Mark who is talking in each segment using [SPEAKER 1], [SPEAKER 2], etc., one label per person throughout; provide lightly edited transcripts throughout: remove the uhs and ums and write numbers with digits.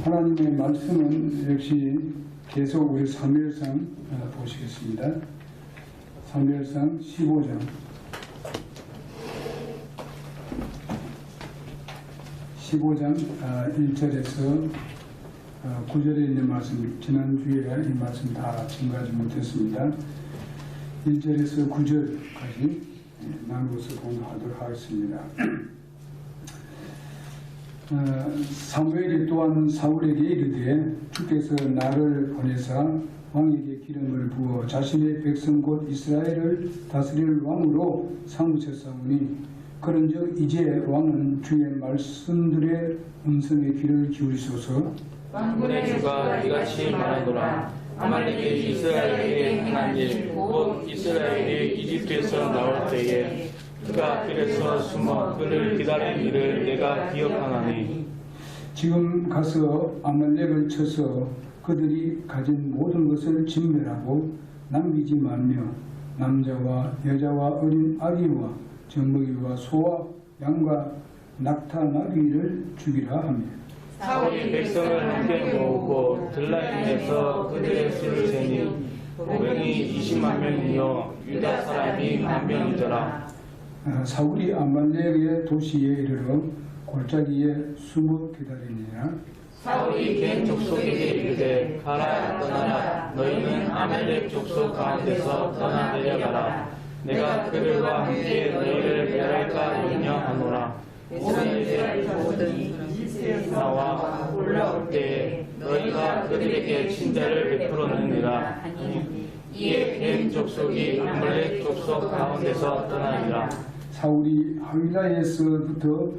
[SPEAKER 1] 하나님의 말씀은 역시 계속 우리 사무엘상 보시겠습니다. 사무엘상 15장 1절에서 9절에 있는 말씀, 지난주에 이 말씀 다 증가하지 못했습니다. 1절에서 9절까지 나누어서 공부하도록 하겠습니다. 사무엘이 또한 사울에게 이르되 주께서 나를 보내사 왕에게 기름을 부어 자신의 백성 곧 이스라엘을 다스릴 왕으로 삼으셨사오니 그런즉 이제 왕은 주의 말씀들의 음성에 귀를 기울이소서.
[SPEAKER 2] 만군의 주가 이같이 말하노라. 아말렉이 이스라엘에게 행한 일 곧 이스라엘이 이집트에서 나올 때에 그가 길에서 숨어 그를 기다린 일을 내가 기억하나니
[SPEAKER 1] 지금 가서 아말렉을 쳐서 그들이 가진 모든 것을 진멸하고 남기지 말며 남자와 여자와 어린 아기와 젖먹이와 소와 양과 낙타 나귀를 죽이라 하며
[SPEAKER 2] 사울이 백성을 함께 모으고 들라임에서 그들의 수를 세니 보병이 20만 명이요 유다 사람이 10,000명이더라.
[SPEAKER 1] 사울이 아말렉의 도시에 이르러 골짜기에 숨어 기다리니라.
[SPEAKER 2] 사울이 겐 족속에게 이르되 가라 떠나라. 너희는 아말렉 족속 가운데서 떠나 내려가라. 내가 그들과 함께 너희를 멸할까 염려하노라. 이스라엘 모든 나와 올라올 때에 너희가 그들에게 친자를 베풀었느니라. 이에 겐 족속이 아말렉 족속 가운데서 떠나니라.
[SPEAKER 1] 사울이 하윌라에서부터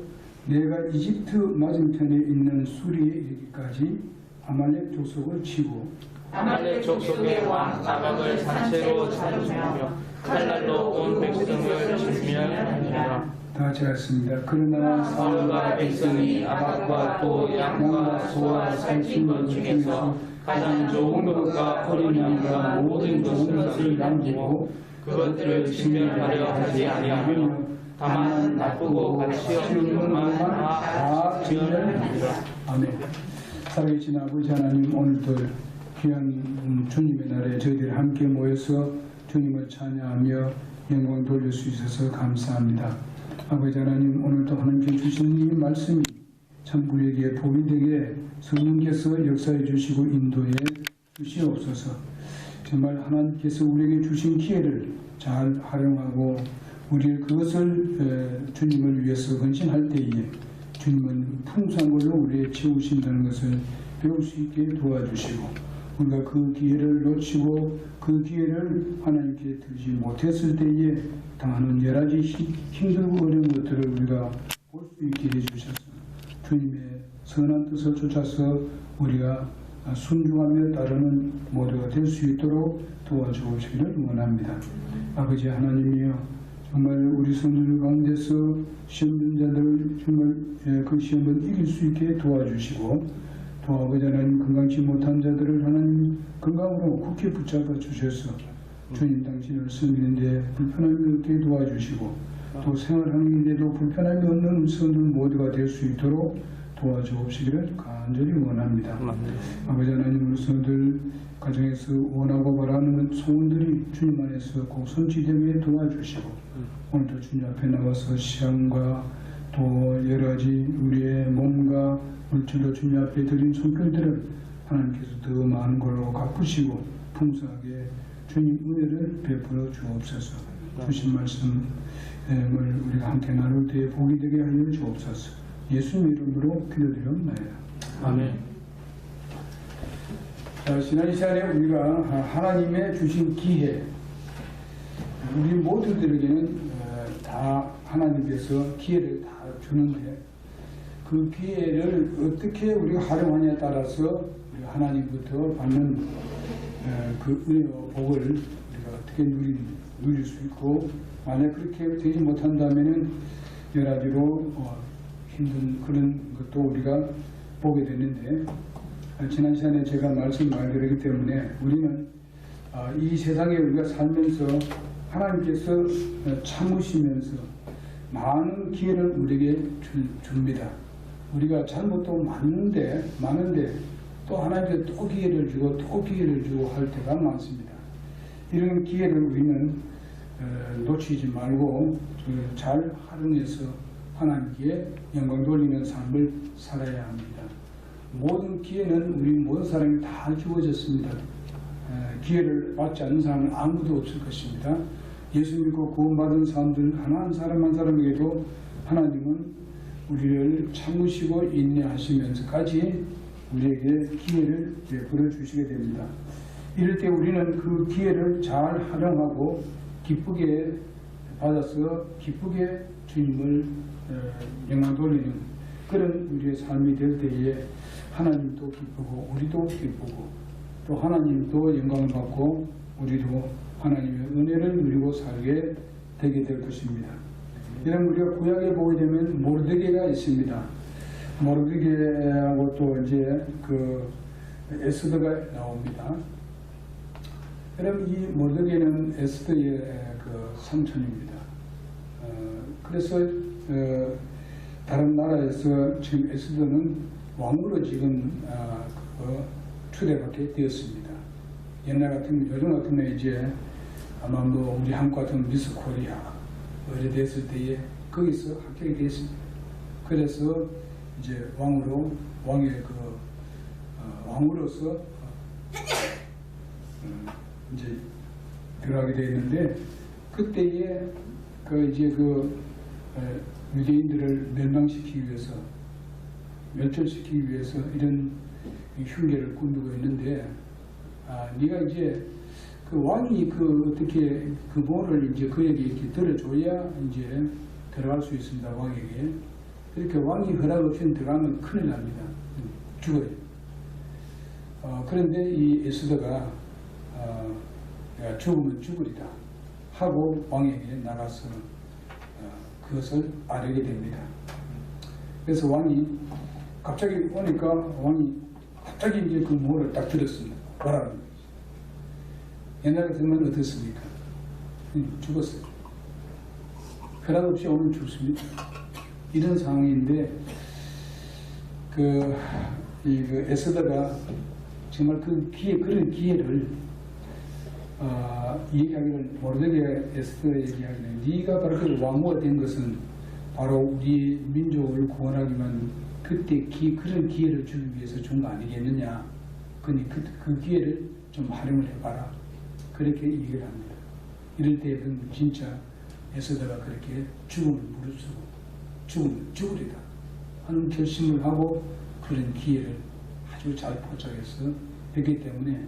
[SPEAKER 1] 내가 이집트 맞은편에 있는 수리에 이르기까지 아말렉 족속을 치고
[SPEAKER 2] 아말렉 족속의 왕 아각을 산채로 잡으며 칼날로 온 백성을 진멸하니라.
[SPEAKER 1] 다 같이 하겠습니다. 그러나
[SPEAKER 2] 사울과 백성이 아각과 또 양과 소와 살찐 것 중에서 가장 좋은 것과 어린 양과 모든 것을 남기고 그것들을 진멸하려 하지 아니하며 다만 나쁘고 가치 없는 것만 다 진멸하니라.
[SPEAKER 1] 아멘. 살아계신 아버지 하나님, 오늘도 귀한 주님의 날에 저희들이 함께 모여서 주님을 찬양하며 영광 돌릴 수 있어서 감사합니다. 아버지 하나님, 오늘도 하나님께 주신 이 말씀이 참 우리에게 복이 되게 성령께서 역사해 주시고 인도해 주시옵소서. 정말 하나님께서 우리에게 주신 기회를 잘 활용하고 우리 그것을 주님을 위해서 헌신할 때에 주님은 풍성한 걸로 우리에 채우신다는 것을 배울 수 있게 도와주시고 우리가 그 기회를 놓치고 그 기회를 하나님께 드리지 못했을 때에 당하는 여러 가지 힘들고 어려운 것들을 우리가 볼 수 있게 해주셔서 주님의 선한 뜻을 쫓아서 우리가 순종하며 따르는 모두가 될 수 있도록 도와주시기를 원합니다. 아버지 하나님이여, 정말 우리 성도들 가운데서 시험 든 자들을 정말 그 시험을 이길 수 있게 도와주시고 또 아버지 하나님 건강치 못한 자들을 하나님 건강으로 굳게 붙잡아 주셔서 주님 당신을 섬기는데 불편함이 없게 도와주시고 또 생활하는데도 불편함이 없는 성도들 모두가 될 수 있도록 도와주옵시기를 간절히 원합니다. 아버지 하나님, 우리 성도들 가정에서 원하고 바라는 소원들이 주님 안에서 꼭 성취되게 도와주시고 오늘도 주님 앞에 나와서 시험과 또 여러 가지 우리의 몸과 물질로 주님 앞에 드린 손길들을 하나님께서 더 많은 걸로 갚으시고 풍성하게 주님 은혜를 베풀어 주옵소서. 주신 말씀을 우리가 함께 나눌 때에 복이 되게 하여 주옵소서. 예수님 이름으로 기도드리옵나이다. 아멘. 자, 지난 시간에 우리가 하나님의 주신 기회, 우리 모두들에게는 다 하나님께서 기회를 다 주는데 그 기회를 어떻게 우리가 활용하냐에 따라서 우리가 하나님부터 받는 그 은혜와 복을 우리가 어떻게 누릴 수 있고, 만약 그렇게 되지 못한다면은 여러 가지로 힘든 그런 것도 우리가 보게 되는데, 지난 시간에 제가 말씀드렸기 때문에 우리는 이 세상에 우리가 살면서 하나님께서 참으시면서 많은 기회를 우리에게 줍니다. 우리가 잘못도 많은데 또 하나님께 또 기회를 주고 또 기회를 주고 할 때가 많습니다. 이런 기회를 우리는 놓치지 말고 잘 활용해서 하나님께 영광 돌리는 삶을 살아야 합니다. 모든 기회는 우리 모든 사람이 다 주어졌습니다. 기회를 받지 않는 사람은 아무도 없을 것입니다. 예수 믿고 구원받은 사람들 하나 한 사람 한 사람에게도 하나님은 우리를 참으시고 인내하시면서까지 우리에게 기회를 베풀어 주시게 됩니다. 이럴 때 우리는 그 기회를 잘 활용하고 기쁘게 받아서 기쁘게 주님을 영광 돌리는 그런 우리의 삶이 될 때에 하나님도 기쁘고 우리도 기쁘고 또 하나님도 영광을 받고 우리도 하나님의 은혜를 누리고 살게 되게 될 것입니다. 이런 우리가 구약에 보게 되면 모르드게가 있습니다. 모르드게하고 또 이제 그 에스더가 나옵니다. 그럼 이 모르드게는 에스더의 그 삼촌입니다. 그래서 다른 나라에서 지금 에스더는 왕으로 지금 추대받게 되었습니다. 옛날 같으면 요즘 같으면 이제 아마 뭐 우리 한국 같은 미스 코리아 어려 됐을 때에 거기서 합격이 됐습니다. 그래서 이제 왕의 왕으로서 이제 들어가게 되었는데 그때에 유대인들을 멸절시키기 위해서 이런 흉계를 꾸미고 있는데 네가 이제 그 왕이 어떻게 그 본을 이제 그에게 이렇게 들어줘야 이제 들어갈 수 있습니다. 왕에게. 그렇게 왕이 허락 없이는 들어가면 큰일 납니다. 죽어요. 그런데 이 에스더가 내가 죽으면 죽으리다 하고 왕에게 나가서 그것을 아뢰게 됩니다. 그래서 왕이 갑자기 오니까 왕이 갑자기 이제 그 모를 딱 들었습니다. 뭐라는 거죠. 옛날 같으면 어떻습니까? 죽었어요. 허락 없이 오면 죽습니다. 이런 상황인데 그 에스더가 정말 그런 기회를 얘기하기를 모르드게 에스더에 얘기하기를 네가 바로 그 왕후가 된 것은 바로 우리 민족을 구원하기만 그때 그런 기회를 주기 위해서 준 거 아니겠느냐. 그러니 그 기회를 좀 활용을 해봐라. 그렇게 얘기를 합니다. 이럴 때에는 진짜 에스더가 그렇게 죽음을 무릅쓰고 죽으면 죽으리다 하는 결심을 하고 그런 기회를 아주 잘 포착해서 했기 때문에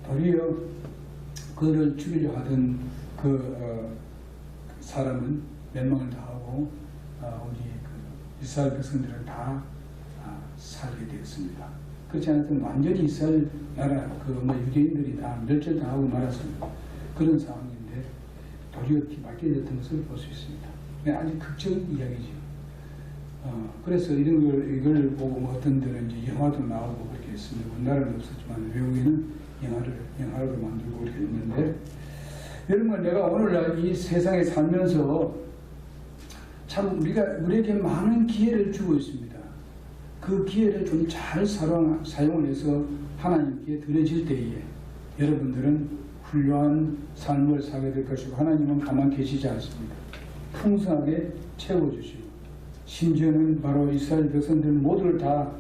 [SPEAKER 1] 도리어 그를 죽이려 하던 사람은 멸망을 당하고 우리 이스라엘 백성들은 다 살게 되었습니다. 그렇지 않았으면 완전히 이스라엘 나라 유대인들이 다 멸절당하고 말았습니다. 그런 상황인데 도리어 뒤바뀌어졌던 것을 볼 수 있습니다. 아주 극적인 이야기죠. 그래서 이걸 보고 어떤 데는 이제 영화도 나오고 그렇게 했습니다. 우리나라는 없었지만 외국에는 영화를 만들고 그렇게 했는데 여러분 내가 오늘날 이 세상에 살면서 참 우리에게 많은 기회를 주고 있습니다. 그 기회를 좀 잘 사용을 해서 하나님께 드려질 때에 여러분들은 훌륭한 삶을 살게 될 것이고 하나님은 가만히 계시지 않습니다. 풍성하게 채워주시고 심지어는 바로 이스라엘 백성들 모두를 다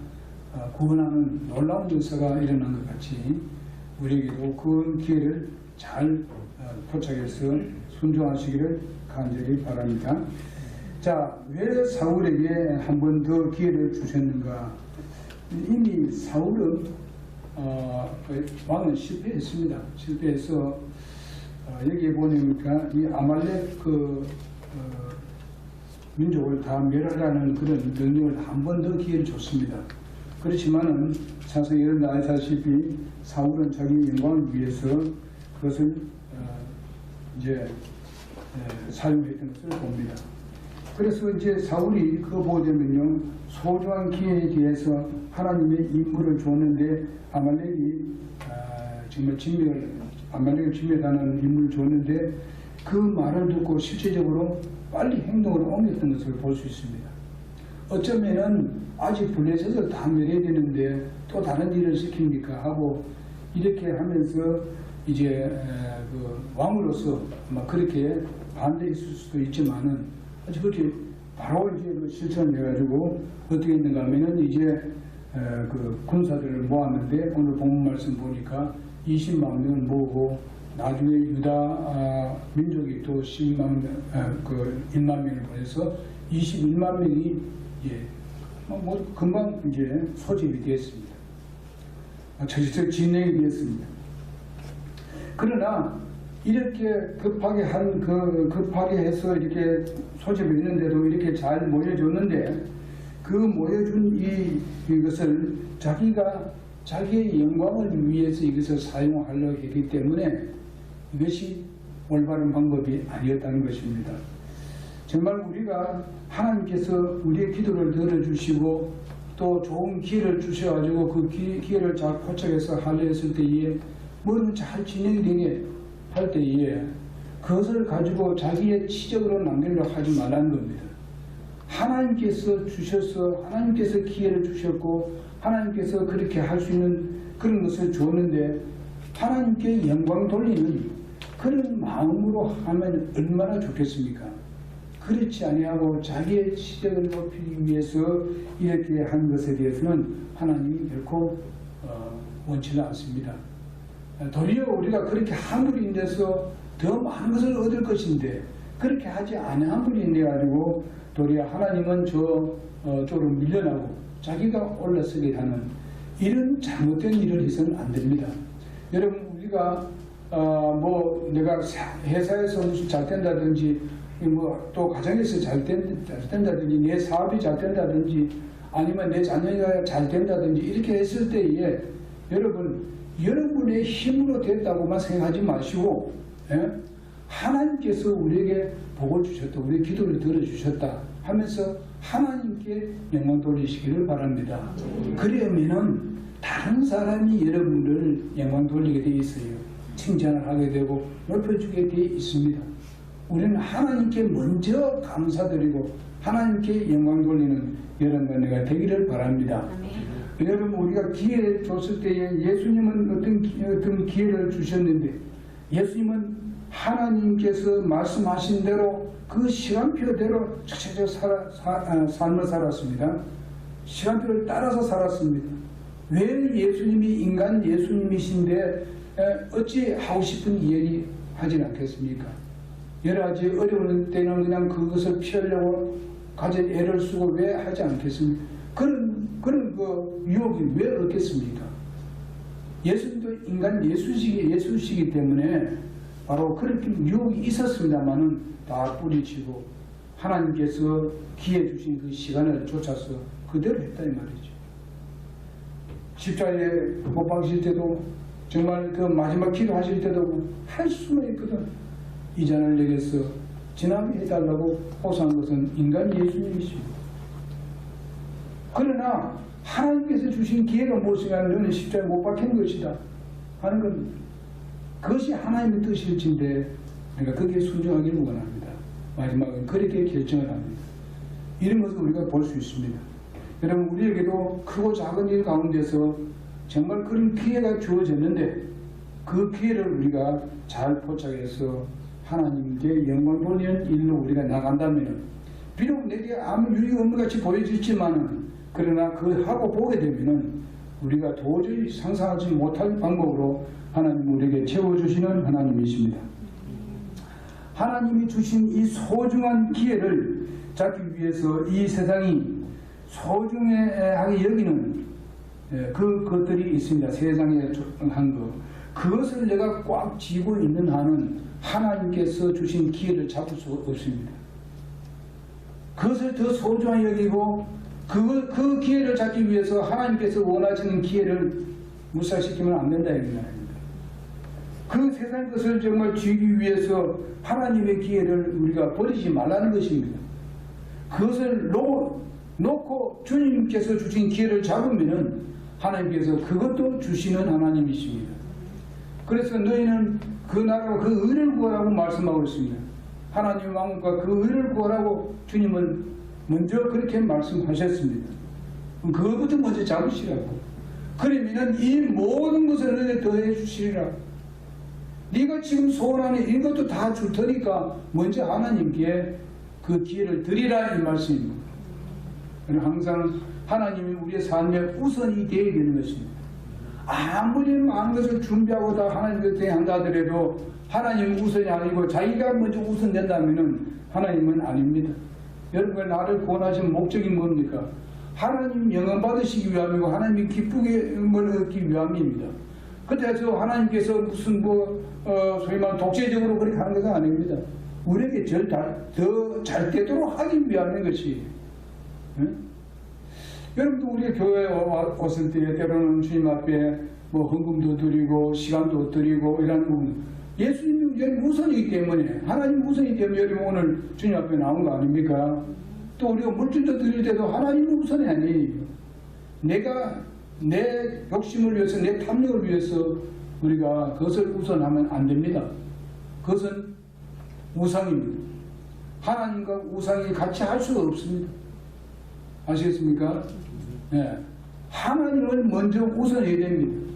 [SPEAKER 1] 구원하는 놀라운 역사가 일어난 것 같이 우리에게도 그 기회를 잘 포착해서 순종하시기를 간절히 바랍니다. 자, 왜 사울에게 한 번 더 기회를 주셨는가? 이미 사울은 왕은 실패했습니다. 실패해서 여기에 보니까 이 아말렉 민족을 다 멸하라는 그런 명령을 한 번 더 기회를 줬습니다. 그렇지만은 사실 여러분 아시다시피 사울은 자기 영광을 위해서 그것을 이제 사용했던 것을 봅니다. 그래서 이제 사울이 그거 보자면요, 소중한 기회에 대해서 하나님의 임무를 줬는데 아말렉이 정말 아말렉을 진멸하는 임무를 줬는데 그 말을 듣고 실제적으로 빨리 행동으로 옮겼던 것을 볼 수 있습니다. 어쩌면은 아직 블레셋을 다 멸해야 되는데 또 다른 일을 시킵니까 하고 이렇게 하면서 이제 그 왕으로서 아마 그렇게 반대했을 수도 있지만은 아직 그렇게 바로 이제 그 실천을 해가지고 어떻게 했는가 하면은 이제 그 군사들을 모았는데 오늘 본문 말씀 보니까 20만 명을 모으고 나중에 유다 민족이 또 1만 명을 보내서 21만 명이 뭐 금방 이제 소집이 되었습니다. 전시적 진행이 되었습니다. 그러나 이렇게 급하게 해서 이렇게 소집이 있는데도 이렇게 잘 모여줬는데 그 모여준 이것을 자기가 자기의 영광을 위해서 이것을 사용하려고 했기 때문에 이것이 올바른 방법이 아니었다는 것입니다. 정말 우리가 하나님께서 우리의 기도를 들어주시고 또 좋은 기회를 주셔가지고 그 기회를 잘 포착해서 하려 했을 때에 뭐는 잘 진행이 되게 할 때에 그것을 가지고 자기의 치적으로 남기려고 하지 말라는 겁니다. 하나님께서 주셔서 하나님께서 기회를 주셨고 하나님께서 그렇게 할 수 있는 그런 것을 주었는데 하나님께 영광 돌리는 그런 마음으로 하면 얼마나 좋겠습니까? 그렇지 아니하고 자기의 치적을 높이기 위해서 이렇게 한 것에 대해서는 하나님이 결코 원치는 않습니다. 도리어 우리가 그렇게 함으로 인해서 더 많은 것을 얻을 것인데 그렇게 하지 않음으로 인해 가지고 도리어 하나님은 쪽으로 밀려나고 자기가 올라서게 하는 이런 잘못된 일을 해서는 안 됩니다. 여러분 우리가 뭐 내가 회사에서 무슨 잘 된다든지 뭐 또 가정에서 잘 된다든지 내 사업이 잘 된다든지 아니면 내 자녀가 잘 된다든지 이렇게 했을 때에 여러분의 힘으로 됐다고만 생각하지 마시고 하나님께서 우리에게 복을 주셨다, 우리의 기도를 들어주셨다 하면서 하나님께 영광 돌리시기를 바랍니다. 그러면은 다른 사람이 여러분을 영광 돌리게 되어 있어요. 칭찬을 하게 되고 높여주게 되어 있습니다. 우리는 하나님께 먼저 감사드리고 하나님께 영광 돌리는 여러분과 내가 되기를 바랍니다. 여러분 우리가 기회를 줬을 때에 예수님은 어떤 기회를 주셨는데 예수님은 하나님께서 말씀하신 대로 그 시간표대로 차차차 삶을 살았습니다. 시간표를 따라서 살았습니다. 왜 예수님이 인간 예수님이신데 어찌 하고 싶은 이야기 하지 않겠습니까? 여러 가지 어려운 때는 그냥 그것을 피하려고 가진 애를 쓰고 왜 하지 않겠습니까? 그런 그 유혹이 왜 없겠습니까? 예수님도 인간 예수시기 때문에 바로 그렇게 유혹이 있었습니다만은 다 뿌리치고 하나님께서 기회 주신 그 시간을 쫓아서 그대로 했다 이 말이죠. 십자가에 못 박으실 때도 정말 그 마지막 기도하실 때도 할 수만 있거든. 이 잔을 내게서 지나게 해달라고 호소한 것은 인간 예수님이십니다. 그러나 하나님께서 주신 기회가 무엇이냐면 너는 십자가에 못 박힌 것이다 하는 겁니다. 그것이 하나님의 뜻일진데 우리가 거기에 순종하기를 원합니다. 마지막은 그렇게 결정을 합니다. 이런 것을 우리가 볼 수 있습니다. 여러분 우리에게도 크고 작은 일 가운데서 정말 그런 기회가 주어졌는데 그 기회를 우리가 잘 포착해서 하나님께 영광 돌리는 일로 우리가 나간다면 비록 내게 아무 유익 없는 같이 보여질지만은 그러나 그 하고 보게 되면은 우리가 도저히 상상하지 못할 방법으로 하나님 우리에게 채워주시는 하나님이십니다. 하나님이 주신 이 소중한 기회를 잡기 위해서 이 세상이 소중하게 여기는 그것들이 있습니다. 세상에 한 것. 그것을 내가 꽉 쥐고 있는 한은 하나님께서 주신 기회를 잡을 수가 없습니다. 그것을 더 소중하게 여기고 그 기회를 잡기 위해서 하나님께서 원하시는 기회를 무시시키면 안 된다 이 말입니다. 그 세상 것을 정말 쥐기 위해서 하나님의 기회를 우리가 버리지 말라는 것입니다. 그것을 놓고 주님께서 주신 기회를 잡으면은 하나님께서 그것도 주시는 하나님이십니다. 그래서 너희는 그 나라와 그 의를 구하라고 말씀하고 있습니다. 하나님 왕과 그 의를 구하라고 주님은 먼저 그렇게 말씀하셨습니다. 그것부터 먼저 잡으시라고. 그러면은 이 모든 것을 너에게 더해 주시리라. 네가 지금 소원하는 이것도 다 줄 테니까 먼저 하나님께 그 기회를 드리라, 이 말씀입니다. 항상 하나님이 우리의 삶에 우선이 되어야 되는 것입니다. 아무리 많은 것을 준비하고 다 하나님 곁에 한다 하더라도 하나님은 우선이 아니고 자기가 먼저 우선 된다면 하나님은 아닙니다. 여러분, 나를 구원하신 목적이 뭡니까? 하나님 영광 받으시기 위함이고 하나님 기쁘게 얻기 위함입니다. 그래서 하나님께서 무슨 소위 말하면 독재적으로 그렇게 하는 것은 아닙니다. 우리에게 더 잘 되도록 하기 위함인 것이. 여러분도 우리 교회에 왔을 때 때로는 주님 앞에 헌금도 드리고 시간도 드리고 이런 부분, 예수님이 우선이기 때문에, 하나님 우선이기 때문에 여러분 오늘 주님 앞에 나온 거 아닙니까? 또 우리가 물질도 드릴 때도 하나님 우선이 아니에요. 내가 내 욕심을 위해서, 내 탐욕을 위해서 우리가 그것을 우선하면 안 됩니다. 그것은 우상입니다. 하나님과 우상이 같이 할 수가 없습니다. 아시겠습니까? 네. 하나님을 먼저 우선해야 됩니다.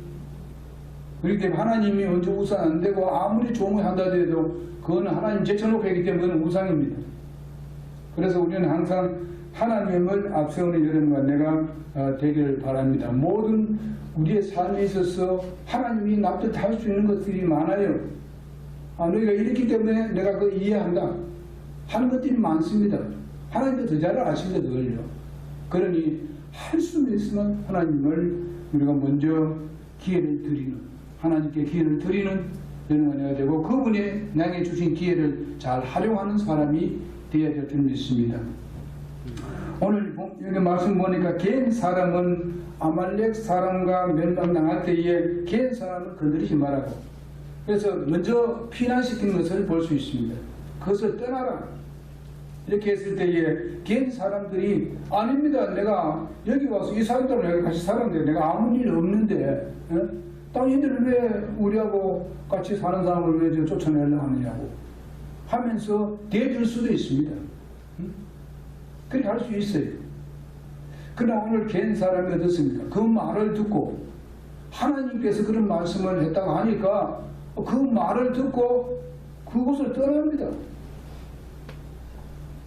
[SPEAKER 1] 그렇기 때문에 하나님이 먼저 우선 안 되고 아무리 좋은 걸 한다 해도 그건 하나님 제쳐놓고 있기 때문에 그건 우상입니다. 그래서 우리는 항상 하나님을 앞세우는 여러분과 내가 되기를 바랍니다. 모든 우리의 삶에 있어서 하나님이 납득할 수 있는 것들이 많아요. 너희가 이렇기 때문에 내가 그걸 이해한다 하는 것들이 많습니다. 하나님도 더 잘 아십니다. 그걸요. 그러니 할 수는 있으면 하나님을 우리가 먼저 기회를 드리는, 하나님께 기회를 드리는 여러분과 내가 되고 그분이 나에게 주신 기회를 잘 활용하는 사람이 되어야 될 줄 믿습니다. 오늘 여기 말씀 보니까 개인 사람은 아말렉 사람과 멸망당할 때에 개인 사람을 건드리지 말라고. 그래서 먼저 피난시킨 것을 볼 수 있습니다. 그것을 떠나라. 이렇게 했을 때에 개인 사람들이 아닙니다. 내가 여기 와서 이 사람들하고 내가 같이 살았는데 내가 아무 일 없는데 당신들 왜 우리하고 같이 사는 사람을 왜 쫓아내려고 하느냐고 하면서 대줄 수도 있습니다. 그렇게 할 수 있어요. 그러나 오늘 개인 사람이 어떻습니까? 그 말을 듣고 하나님께서 그런 말씀을 했다고 하니까 그 말을 듣고 그곳을 떠납니다.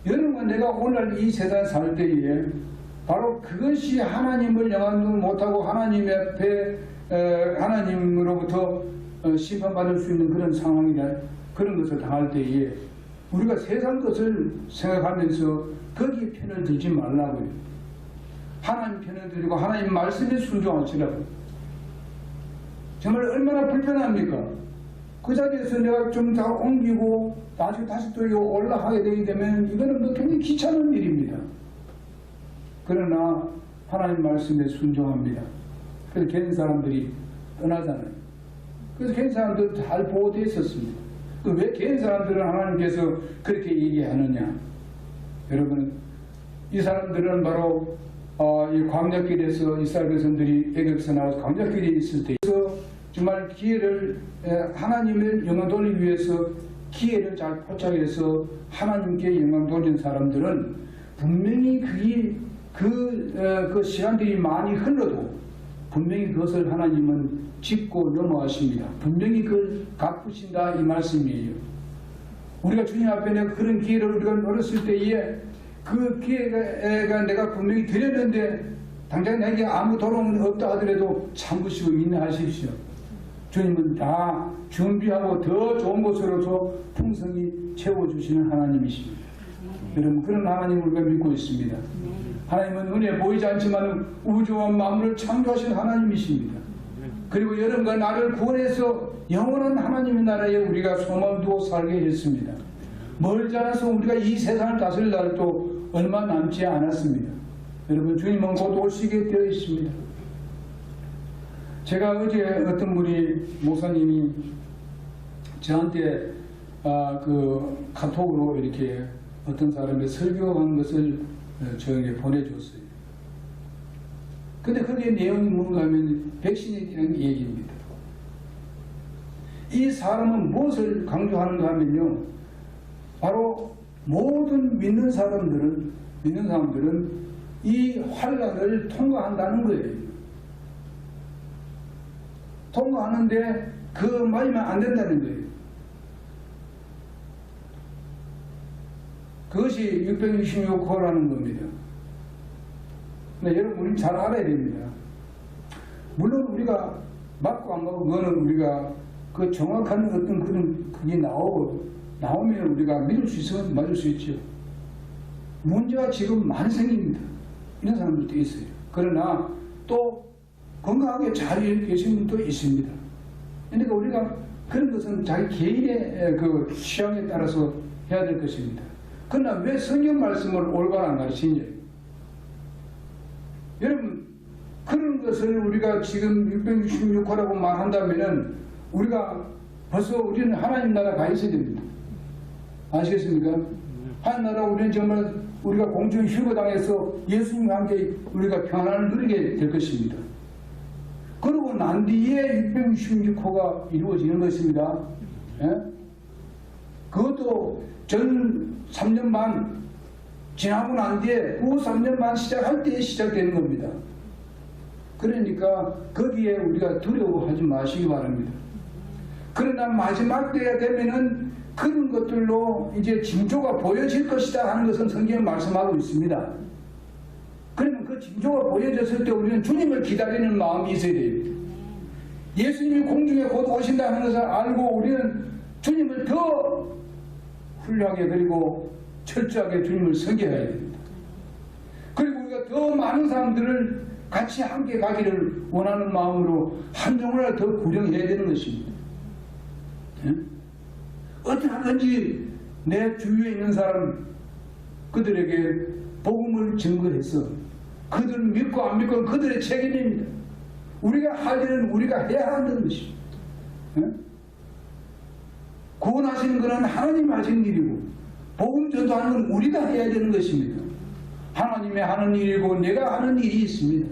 [SPEAKER 1] 여러분, 내가 오늘 이 세상에 살 때에 바로 그것이 하나님을 영화도 못하고 하나님 앞에 하나님으로부터 심판받을 수 있는 그런 상황이나 그런 것을 당할 때에 우리가 세상 것을 생각하면서 거기에 편을 들지 말라고요. 하나님 편을 들고 하나님 말씀에 순종하시라고. 정말 얼마나 불편합니까? 그 자리에서 내가 좀 다 옮기고 나중에 다시 또 올라가게 되게 되면 이거는 굉장히 귀찮은 일입니다. 그러나 하나님 말씀에 순종합니다. 그래서 개인 사람들이 떠나잖아요. 그래서 개인 사람들 잘 보호되어 있었습니다. 왜 개인 사람들은 하나님께서 그렇게 얘기하느냐? 여러분, 이 사람들은 바로 이 광야길에서 이스라엘 백성들이 애굽에서 나와서 광야길에 있을 때 정말 기회를 하나님의 영광 돌리기 위해서 기회를 잘 포착해서 하나님께 영광 돌린 사람들은 분명히 그 시간들이 많이 흘러도 분명히 그것을 하나님은 짚고 넘어가십니다. 분명히 그걸 갚으신다, 이 말씀이에요. 우리가 주님 앞에 내가 그런 기회를 우리가 노렸을 때에 그 기회가 내가 분명히 드렸는데 당장 내게 아무 도움은 없다 하더라도 참으시고 인내하십시오. 주님은 다 준비하고 더 좋은 것으로서 풍성히 채워주시는 하나님이십니다. 여러분, 그런 하나님을 우리가 믿고 있습니다. 하나님은 눈에 보이지 않지만 우주와 만물을 창조하신 하나님이십니다. 그리고 여러분과 나를 구원해서 영원한 하나님의 나라에 우리가 소망을 두고 살게 했습니다. 멀지 않아서 우리가 이 세상을 다스릴 날도 얼마 남지 않았습니다. 여러분, 주님은 곧 오시게 되어 있습니다. 제가 어제 어떤 분이 목사님이 저한테 그 카톡으로 이렇게 어떤 사람의 설교한 것을 저에게 보내줬어요. 근데 그게 내용이 뭔가 하면 백신에 대한 얘기입니다. 이 사람은 무엇을 강조하는가 하면요, 바로 모든 믿는 사람들은 믿는 사람들은 이 환난을 통과한다는 거예요. 통과하는데 그 맞으면 안 된다는 거예요. 그것이 666호라는 겁니다. 근데 여러분, 우리 잘 알아야 됩니다. 물론 우리가 맞고 안 맞고 그거는 우리가 그 정확한 어떤 그런 그게 나오면 우리가 믿을 수 있으면 맞을 수 있죠. 문제가 지금 많이 생깁니다. 이런 사람들도 있어요. 그러나 또 건강하게 잘 계신 분도 있습니다. 그러니까 우리가 그런 것은 자기 개인의 그 취향에 따라서 해야 될 것입니다. 그러나 왜 성경 말씀을 올바로 안 가르치냐? 여러분, 그런 것을 우리가 지금 666호라고 말한다면은 우리가 벌써 우리는 하나님 나라 가 있어야 됩니다. 아시겠습니까? 하나님 나라 우리는 정말 우리가 공중 휴거당해서 예수님과 함께 우리가 평안을 누리게 될 것입니다. 그러고 난 뒤에 666호가 이루어지는 것입니다. 예? 그것도 전 3년 반 지나고 난 뒤에 후 3년 반 시작할 때 시작되는 겁니다. 그러니까 거기에 우리가 두려워하지 마시기 바랍니다. 그러나 마지막 때가 되면은 그런 것들로 이제 징조가 보여질 것이다 하는 것은 성경에 말씀하고 있습니다. 그러면 그 징조가 보여졌을 때 우리는 주님을 기다리는 마음이 있어야 돼요. 예수님이 공중에 곧 오신다는 것을 알고 우리는 주님을 더 훌륭하게 그리고 철저하게 주님을 섬겨야 됩니다. 그리고 우리가 더 많은 사람들을 같이 함께 가기를 원하는 마음으로 한 영혼을 더 구령해야 되는 것입니다. 예? 어떻게 하든지 내 주위에 있는 사람 그들에게 복음을 증거해서 그들을 믿고 안 믿고 그들의 책임입니다. 우리가 할 일은 우리가 해야 하는 것입니다. 예? 구원하시는 것은 하나님이 하시는 일이고 복음 전도하는 건 우리가 해야 되는 것입니다. 하나님이 하는 일이고 내가 하는 일이 있습니다.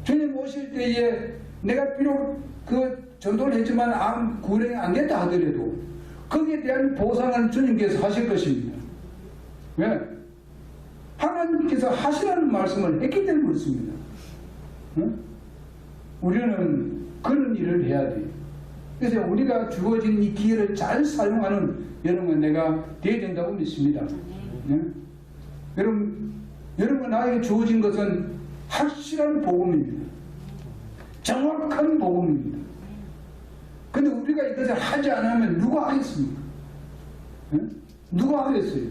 [SPEAKER 1] 주님 오실 때에 내가 비록 그 전도를 했지만 구원이 안 됐다 하더라도 거기에 대한 보상을 주님께서 하실 것입니다. 왜? 하나님께서 하시라는 말씀을 했기 때문에 그렇습니다. 응? 우리는 그런 일을 해야 돼요. 그래서 우리가 주어진 이 기회를 잘 사용하는 여러분 내가 되어야 된다고 믿습니다. 응? 여러분 나에게 주어진 것은 확실한 복음입니다. 정확한 복음입니다. 근데 우리가 이것을 하지 않으면 누가 하겠습니까? 응? 누가 하겠어요?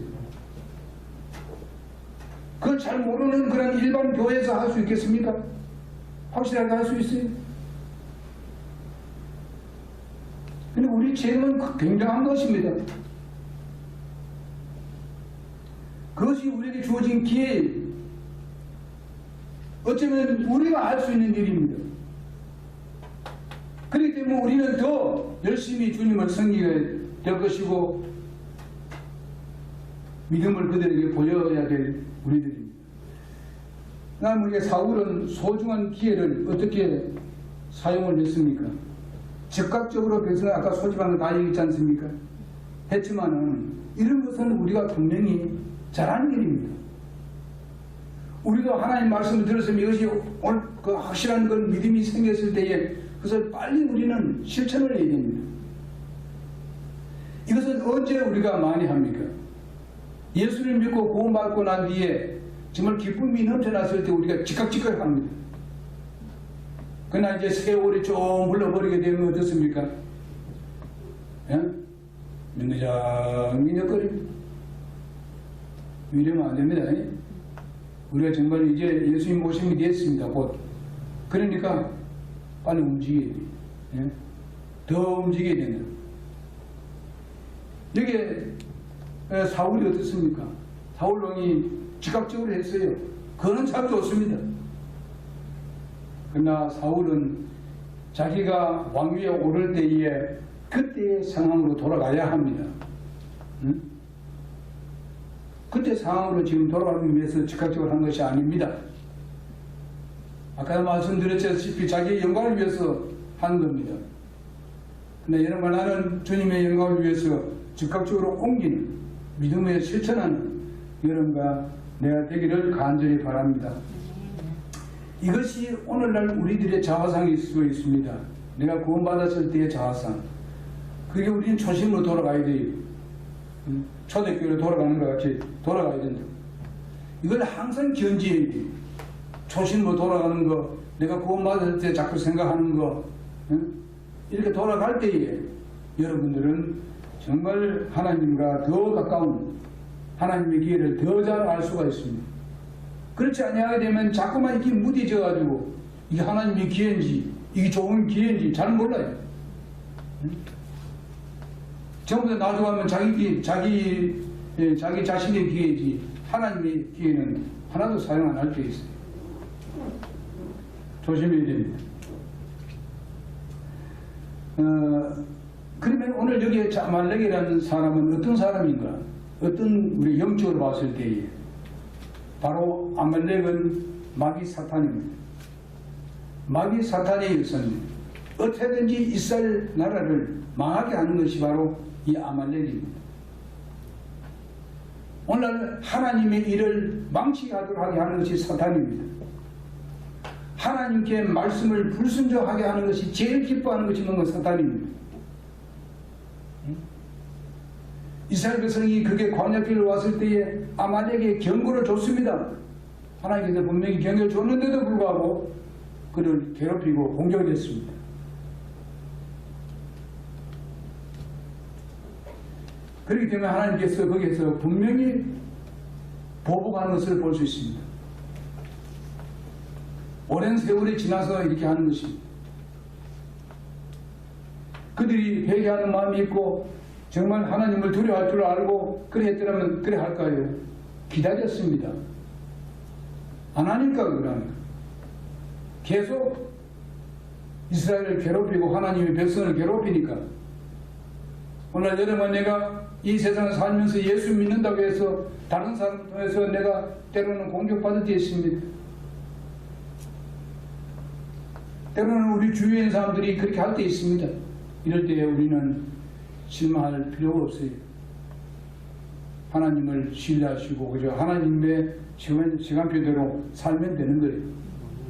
[SPEAKER 1] 그걸 잘 모르는 그런 일반 교회에서 할 수 있겠습니까? 확실하게 할 수 있어요? 근데 우리 죄는 굉장한 것입니다. 그것이 우리에게 주어진 기회예요. 어쩌면 우리가 할 수 있는 일입니다. 그렇기 때문에 우리는 더 열심히 주님을 섬기게 될 것이고 믿음을 그들에게 보여야 될 우리들입니다. 그다음 우리가 사울은 소중한 기회를 어떻게 사용을 했습니까? 즉각적으로 백성을 아까 소집한 거 다 얘기했지 않습니까? 했지만은 이런 것은 우리가 분명히 잘하는 일입니다. 우리도 하나님 말씀을 들었으면 이것이 그 확실한 건 믿음이 생겼을 때에 그것을 빨리 우리는 실천을 해야 됩니다. 이것은 언제 우리가 많이 합니까? 예수를 믿고 구원받고 난 뒤에 정말 기쁨이 넘쳐났을 때 우리가 즉각 합니다. 그러나 이제 세월이 좀 흘러버리게 되면 어떻습니까? 예? 민느적민느적거립니다. 이러면 안 됩니다. 우리가 정말 이제 예수님 모심이 됐습니다. 곧. 그러니까 빨리 움직여야 돼요. 예? 더 움직여야 된다. 여기에 사울이 어떻습니까? 사울왕이 즉각적으로 했어요. 그거는 참 좋습니다. 그러나 사울은 자기가 왕위에 오를 때에 그때의 상황으로 돌아가야 합니다. 응? 그때 상황으로 지금 돌아가기 위해서 즉각적으로 한 것이 아닙니다. 아까 말씀드렸다시피 자기의 영광을 위해서 한 겁니다. 근데 여러분 나는 주님의 영광을 위해서 즉각적으로 옮기는 믿음에 실천하는 여러분과 내가 되기를 간절히 바랍니다. 이것이 오늘날 우리들의 자화상일 수 있습니다. 내가 구원받았을 때의 자화상. 그게 우리는 초심으로 돌아가야 돼요. 초대교회로 돌아가는 것 같이 돌아가야 된다. 이걸 항상 견지해야 돼요. 초심으로 돌아가는 거, 내가 구원받을 때 자꾸 생각하는 거, 이렇게 돌아갈 때에 여러분들은 정말 하나님과 더 가까운 하나님의 기회를 더 잘 알 수가 있습니다. 그렇지 아니하게 되면 자꾸만 이렇게 무뎌져 가지고 이게 하나님의 기회인지 이게 좋은 기회인지 잘 몰라요. 전부 다 놔두면 자기 자신의 기회지 하나님의 기회는 하나도 사용 안 할 때 있어요. 조심해야 됩니다. 그러면 오늘 여기에 아말렉이라는 사람은 어떤 사람인가? 어떤 우리 영적으로 봤을 때에 바로 아말렉은 마귀 사탄입니다. 마귀 사탄의 일선입니다. 어떻게든지 이스라엘 나라를 망하게 하는 것이 바로 이 아말렉입니다. 오늘 하나님의 일을 망치하도록 하게 하는 것이 사탄입니다. 하나님께 말씀을 불순종하게 하는 것이 제일 기뻐하는 것이 뭔가 사탄입니다. 이스라엘 백성이 그게 광야길을 왔을 때에 아말렉에게 경고를 줬습니다. 하나님께서 분명히 경고를 줬는데도 불구하고 그를 괴롭히고 공격했습니다. 그렇기 때문에 하나님께서 거기에서 분명히 보복하는 것을 볼 수 있습니다. 오랜 세월이 지나서 이렇게 하는 것입니다. 그들이 회개하는 마음이 있고 정말 하나님을 두려워할 줄 알고 그래 했더라면 그래 할까요? 기다렸습니다. 안 하니까 그러니까 계속 이스라엘을 괴롭히고 하나님의 백성을 괴롭히니까 오늘 여러분 내가 이 세상을 살면서 예수 믿는다고 해서 다른 사람 통해서 내가 때로는 공격받을 때 있습니다. 때로는 우리 주위에 있는 사람들이 그렇게 할 때 있습니다. 이럴 때 우리는 실망할 필요가 없어요. 하나님을 신뢰하시고 그저 하나님의 시간표대로 살면 되는 거예요.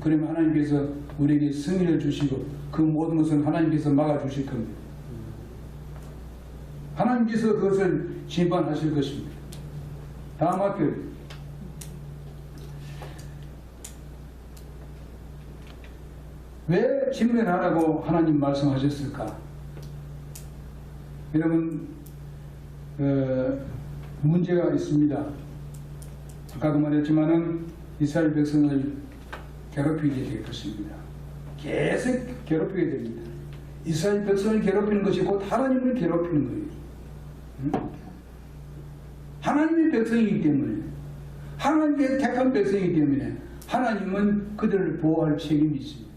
[SPEAKER 1] 그러면 하나님께서 우리에게 승리를 주시고 그 모든 것은 하나님께서 막아주실 겁니다. 하나님께서 그것을 심판하실 것입니다. 다음 학교 왜 진멸하라고 하나님 말씀하셨을까? 여러분 문제가 있습니다. 아까도 말했지만은 이스라엘 백성을 괴롭히게 될 것입니다. 계속 괴롭히게 됩니다. 이스라엘 백성을 괴롭히는 것이 곧 하나님을 괴롭히는 거예요. 하나님의 백성이기 때문에 하나님의 택한 백성이기 때문에 하나님은 그들을 보호할 책임이 있습니다.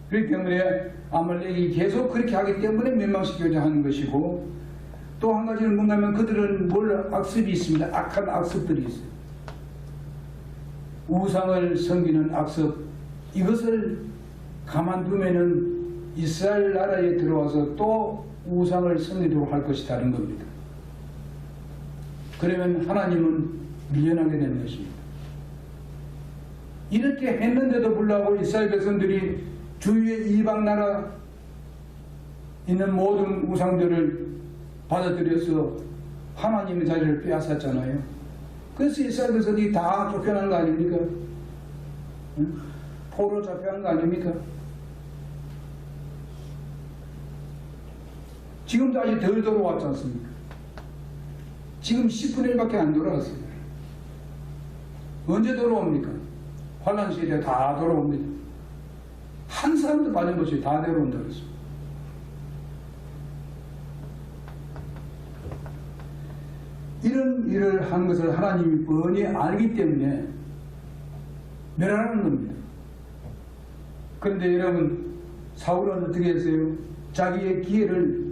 [SPEAKER 1] 그렇기 때문에 아말렉이 계속 그렇게 하기 때문에 멸망시키고자 하는 것이고 또 한 가지는 뭔가 하면 그들은 악습이 있습니다. 악한 악습들이 있어요. 우상을 섬기는 악습 이것을 가만두면은 이스라엘 나라에 들어와서 또 우상을 섬기도록 할 것이 다른 겁니다. 그러면 하나님은 밀려나게 되는 것입니다. 이렇게 했는데도 불구하고 이스라엘 백성들이 주위의 이방 나라 있는 모든 우상들을 받아들여서 하나님의 자리를 빼앗았잖아요. 그래서 이스라엘 백성들이 다 쫓겨난 거 아닙니까? 포로 잡혀간 거 아닙니까? 지금도 아직 덜 돌아왔지 않습니까? 지금 10분의 1밖에 안 돌아갔어요. 언제 돌아옵니까? 환란 시대에 다 돌아옵니다. 한 사람도 빠짐없이 다 내려온다고 했습니다. 이런 일을 한 것을 하나님이 뻔히 알기 때문에 멸하는 겁니다. 그런데 여러분 사울은 어떻게 했어요? 자기의 기회를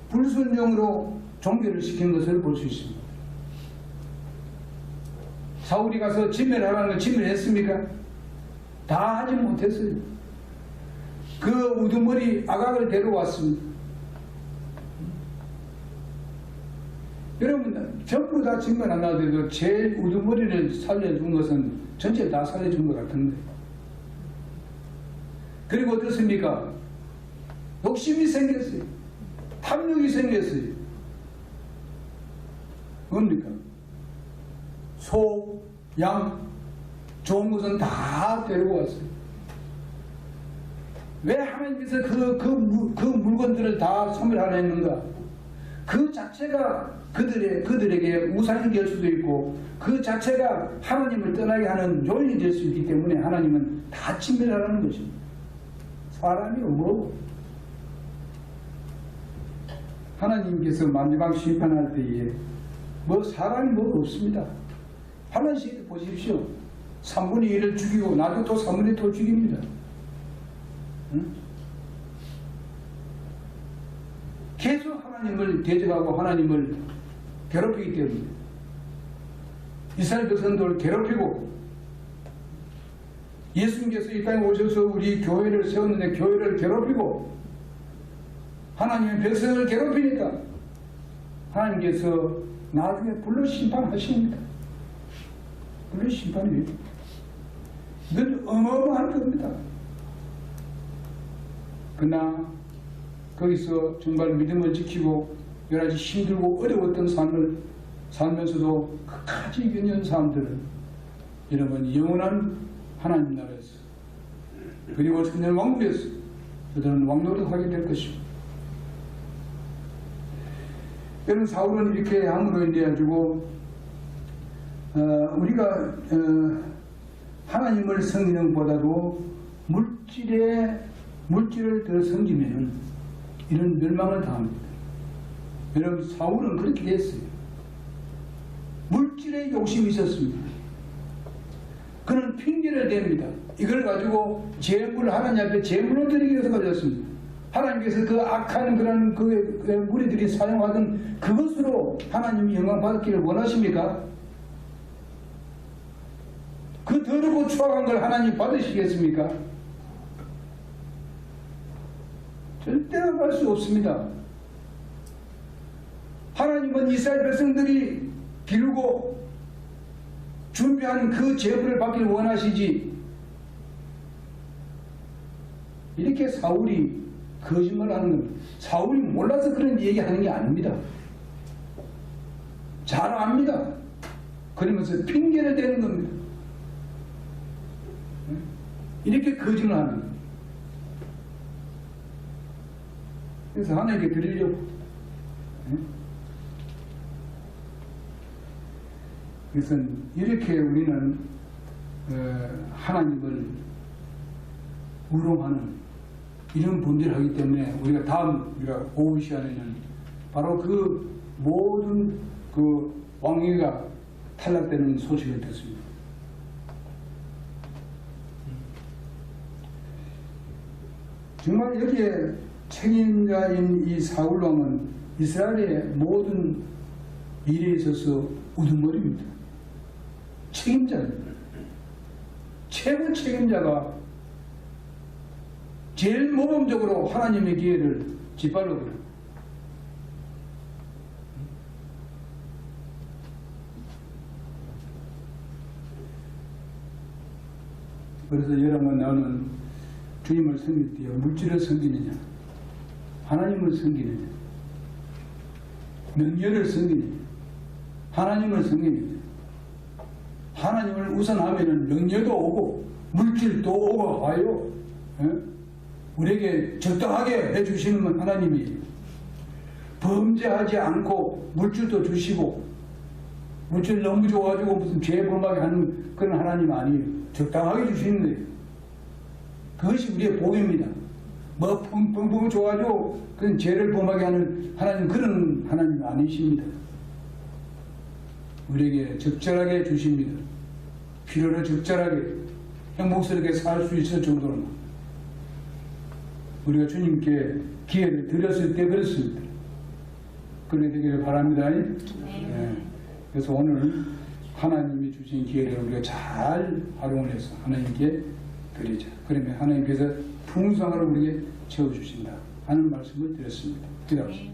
[SPEAKER 1] 불순종으로 종교를 시킨 것을 볼 수 있습니다. 사울이 가서 진멸하라는 걸 진멸했습니까? 다 하지 못했어요. 그 우두머리 아각을 데려왔습니다. 전부 다 증거는 안 나와도 제일 우두머리를 살려준 것은 전체 다 살려준 것 같은데. 그리고 어떻습니까? 욕심이 생겼어요. 탐욕이 생겼어요. 뭡니까? 소, 양, 좋은 것은 다 데리고 왔어요. 왜 하나님께서 그 물건들을 다 선물하려 했는가? 그 자체가 그들에게 우상이 될 수도 있고, 그 자체가 하나님을 떠나게 하는 요인이 될 수 있기 때문에 하나님은 다 진멸하라는 것입니다. 사람이 뭐, 하나님께서 마지막 심판할 때에 뭐 사람이 뭐 없습니다. 환란시대 보십시오. 3분의 1을 죽이고 나도 또 3분의 2를 죽입니다. 응? 계속 하나님을 대적하고 하나님을 괴롭히기 때문에 이스라엘 백성들을 괴롭히고, 예수님께서 이 땅에 오셔서 우리 교회를 세웠는데 교회를 괴롭히고 하나님의 백성을 괴롭히니까 하나님께서 나중에 불로 심판하십니다. 불로 심판이에요. 늘 어마어마한 겁니다. 그러나 거기서 정말 믿음을 지키고 여러 가지 힘들고 어려웠던 삶을 살면서도 끝까지 이겨낸 사람들은 여러분 영원한 하나님 나라에서, 그리고 천년 왕국에서 그들은 왕노릇 하게 될 것입니다. 여러분, 사울은 이렇게 함으로 인해 가지고 우리가 하나님을 섬기는 것보다도 물질을 더 섬기면 이런 멸망을 당합니다. 여러분, 사울은 그렇게 됐어요. 물질에 욕심이 있었습니다. 그는 핑계를 댑니다. 이걸 가지고 하나님 앞에 제물로 드리기 위해서 가졌습니다. 하나님께서 그 악한 그런 그 무리들이 사용하던 그것으로 하나님이 영광 받기를 원하십니까? 그 더럽고 추악한 걸 하나님 받으시겠습니까? 절대로 할 수 없습니다. 하나님은 이스라엘 백성들이 기르고 준비한 그 제물을 받기를 원하시지, 이렇게 사울이 거짓말하는 겁니다. 사울이 몰라서 그런 얘기하는 게 아닙니다. 잘 압니다. 그러면서 핑계를 대는 겁니다. 이렇게 거짓말하는 겁니다. 그래서 하나님께 드리려고. 그래서 이렇게 우리는 하나님을 우롱하는 이런 분들을 하기 때문에 우리가 오후 시간에는 바로 그 모든 그 왕위가 탈락되는 소식을 듣습니다. 정말 여기에 책임자인 이 사울 왕은 이스라엘의 모든 일에 있어서 우두머리입니다. 책임자입니다. 최고 책임자가 제일 모범적으로 하나님의 기회를 짓밟아버려요. 그래서 여러분, 나는 주님을 섬길 때 물질을 섬기느냐, 하나님을 섬기느냐, 명예를 섬기느냐, 하나님을 섬기느냐. 하나님을 우선하면 명예도 오고 물질도 오고 와요. 우리에게 적당하게 해주시는 하나님이 범죄하지 않고 물질도 주시고, 물질 너무 좋아가지고 무슨 죄 범하게 하는 그런 하나님 아니에요. 적당하게 주시는 거예요. 그것이 우리의 복입니다. 뭐 펑펑 좋아가지고 그런 죄를 범하게 하는 하나님, 그런 하나님 아니십니다. 우리에게 적절하게 주십니다. 필요로 적절하게 행복스럽게 살 수 있을 정도로 우리가 주님께 기회를 드렸을 때 그렇습니다. 그렇게 되기를 바랍니다. 네. 그래서 오늘 하나님이 주신 기회를 우리가 잘 활용을 해서 하나님께 드리자. 그러면 하나님께서 풍성을 우리에게 채워주신다 하는 말씀을 드렸습니다. 기도합시다.